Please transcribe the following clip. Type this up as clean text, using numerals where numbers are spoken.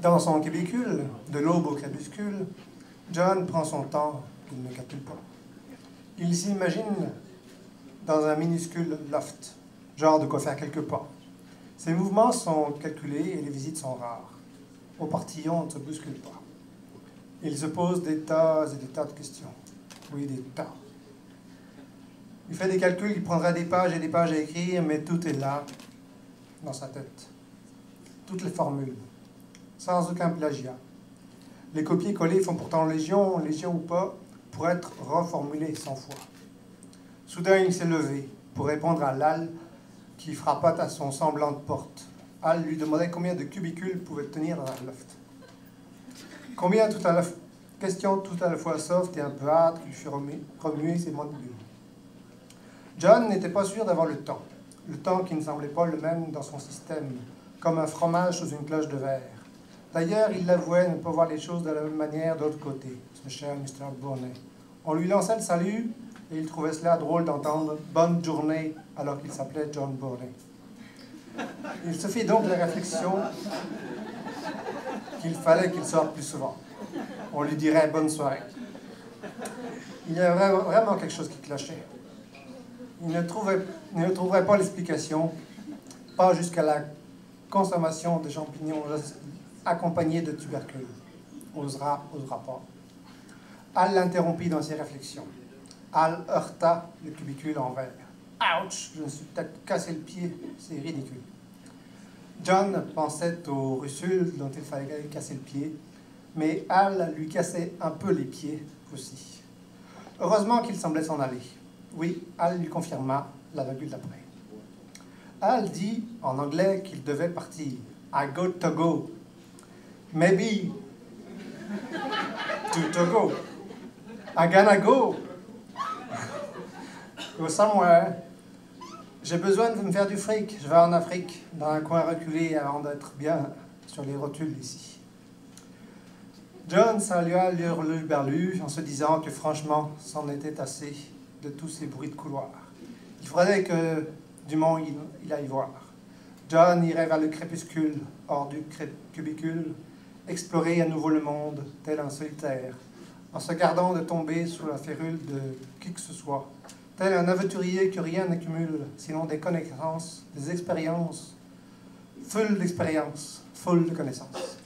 Dans son cubicule, de l'aube au crépuscule, John prend son temps qu'il ne calcule pas. Il s'imagine dans un minuscule loft, genre de quoi faire quelques pas. Ses mouvements sont calculés et les visites sont rares. Au portillon, on ne se bouscule pas. Il se pose des tas et des tas de questions. Oui, des tas. Il fait des calculs, il prendra des pages et des pages à écrire, mais tout est là, dans sa tête. Toutes les formules, sans aucun plagiat. Les copier-coller font pourtant légion ou pas, pour être reformulés 100 fois. Soudain, il s'est levé pour répondre à Al qui frappa à son semblant de porte. Al lui demandait combien de cubicules pouvait tenir dans un loft. Question tout à la fois soft et un peu hâte qui lui fit remuer ses mandibules. John n'était pas sûr d'avoir le temps qui ne semblait pas le même dans son système, comme un fromage sous une cloche de verre. D'ailleurs, il l'avouait ne pas voir les choses de la même manière de l'autre côté, ce cher Mr. Bournet. On lui lançait le salut, et il trouvait cela drôle d'entendre « bonne journée » alors qu'il s'appelait John Bournet. Il se fit donc la réflexion qu'il fallait qu'il sorte plus souvent. On lui dirait « bonne soirée ». Il y avait vraiment quelque chose qui clochait. Il ne trouverait pas l'explication, pas jusqu'à la consommation de champignons accompagnés de tubercules. Osera pas. Al l'interrompit dans ses réflexions. Al heurta le cubicule en verre. Ouch! Je me suis peut-être cassé le pied. C'est ridicule. John pensait aux russules dont il fallait casser le pied, mais Al lui cassait un peu les pieds aussi. Heureusement qu'il semblait s'en aller. Oui, Al lui confirma la virgule d'après. Al dit en anglais qu'il devait partir. I got to go. Maybe to Togo. I gonna go. Go somewhere. J'ai besoin de me faire du fric. Je vais en Afrique, dans un coin reculé, avant d'être bien sur les rotules ici. John salua l'hurluberlu en se disant que franchement, c'en était assez de tous ces bruits de couloir. Il faudrait que Dumont il aille voir. John irait vers le crépuscule, hors du cubicule, explorer à nouveau le monde, tel un solitaire, en se gardant de tomber sous la férule de qui que ce soit, tel un aventurier que rien n'accumule, sinon des connaissances, des expériences, full d'expériences, full de connaissances.